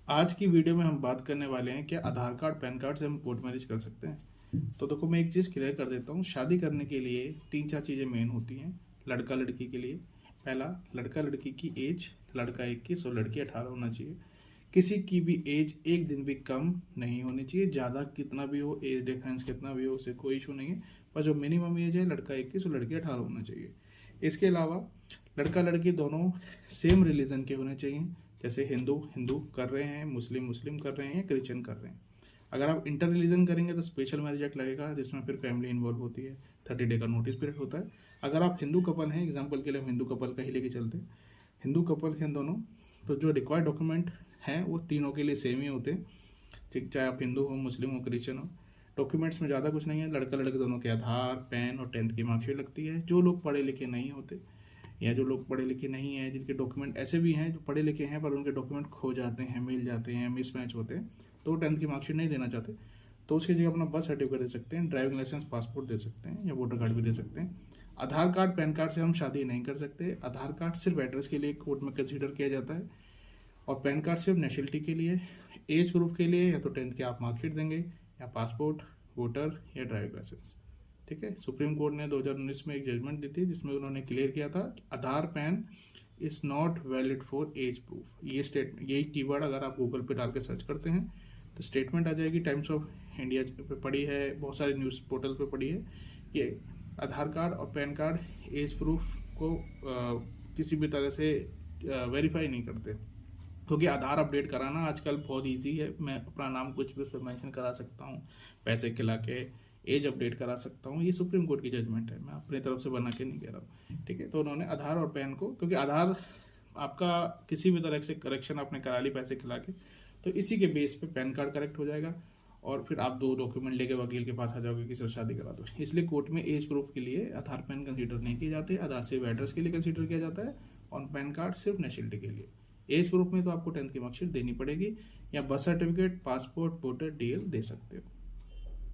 आज की वीडियो में हम बात करने वाले हैं कि आधार कार्ड पैन कार्ड से हम कोर्ट मैरिज कर सकते हैं। तो देखो, मैं एक चीज़ क्लियर कर देता हूँ। शादी करने के लिए 3-4 चीज़ें मेन होती हैं लड़का लड़की के लिए। पहला, लड़का लड़की की एज, लड़का 21 और लड़की 18 होना चाहिए। किसी की भी एज एक दिन भी कम नहीं होनी चाहिए। ज़्यादा कितना भी हो, एज डिफरेंस कितना भी हो, उससे कोई इशू नहीं है। पर जो मिनिमम एज है, लड़का 21 और लड़की 18 होना चाहिए। इसके अलावा लड़का लड़की दोनों सेम रिलीजन के होने चाहिए। जैसे हिंदू हिंदू कर रहे हैं, मुस्लिम मुस्लिम कर रहे हैं, क्रिश्चियन कर रहे हैं। अगर आप इंटर रिलीजन करेंगे तो स्पेशल मैरिज एक्ट लगेगा, जिसमें फिर फैमिली इन्वॉल्व होती है। 30 डे का नोटिस पीरियड होता है। अगर आप हिंदू कपल हैं, एग्जाम्पल के लिए हम हिंदू कपल का ही लेके चलते हैं, हिंदू कपल हैं दोनों, तो जो रिक्वायर्ड डॉक्यूमेंट हैं वो तीनों के लिए सेम ही होते हैं। ठीक, चाहे आप हिंदू हो, मुस्लिम हो, क्रिश्चियन हो। डॉक्यूमेंट्स में ज़्यादा कुछ नहीं है। लड़का लड़के दोनों के आधार, पैन और 10th की मार्कशीट लगती है। जो लोग पढ़े लिखे नहीं होते या जो लोग पढ़े लिखे नहीं हैं, जिनके डॉक्यूमेंट ऐसे भी हैं जो पढ़े लिखे हैं पर उनके डॉक्यूमेंट खो जाते हैं, मिल जाते हैं, मिसमैच होते हैं, तो 10th की मार्कशीट नहीं देना चाहते, तो उसकी जगह अपना बर्थ सर्टिफिकेट दे सकते हैं, ड्राइविंग लाइसेंस, पासपोर्ट दे सकते हैं या वोटर कार्ड भी दे सकते हैं। आधार कार्ड पैन कार्ड से हम शादी नहीं कर सकते। आधार कार्ड सिर्फ एड्रेस के लिए कोर्ट में कंसिडर किया जाता है और पैन कार्ड सिर्फ नेशनलिटी के लिए, एज प्रूफ के लिए। या तो 10th की आप मार्कशीट देंगे या पासपोर्ट, वोटर या ड्राइविंग लाइसेंस। ठीक है। सुप्रीम कोर्ट ने 2019 में एक जजमेंट दी थी जिसमें उन्होंने क्लियर किया था Aadhaar PAN is not valid for age proof. यही कीवर्ड अगर आप गूगल पे डाल के सर्च करते हैं तो स्टेटमेंट आ जाएगी। टाइम्स ऑफ इंडिया पे पड़ी है, बहुत सारे न्यूज़ पोर्टल पे पड़ी है कि आधार कार्ड और पैन कार्ड एज प्रूफ को किसी भी तरह से वेरीफाई नहीं करते, क्योंकि आधार अपडेट कराना आजकल बहुत इजी है। मैं अपना नाम कुछ भी उस पर मेंशन करा सकता हूँ, पैसे खिला के एज अपडेट करा सकता हूँ। ये सुप्रीम कोर्ट की जजमेंट है, मैं अपनी तरफ से बना के नहीं कह रहा हूँ। ठीक है। तो उन्होंने आधार और पैन को, क्योंकि आधार आपका किसी भी तरह से करेक्शन आपने करा ली पैसे खिला के, तो इसी के बेस पे पैन कार्ड करेक्ट हो जाएगा और फिर आप 2 डॉक्यूमेंट लेके वकील के पास आ जाओगे कि सर शादी करा दो। इसलिए कोर्ट में एज प्रूफ के लिए आधार पैन कंसीडर नहीं किए जाते। आधार सिर्फ एड्रेस के लिए कंसीडर किया जाता है और पैन कार्ड सिर्फ नेशनलिटी के लिए। एज प्रूफ में तो आपको 10th की मार्कशीट देनी पड़ेगी या birth certificate, passport, voter, DL दे सकते हो।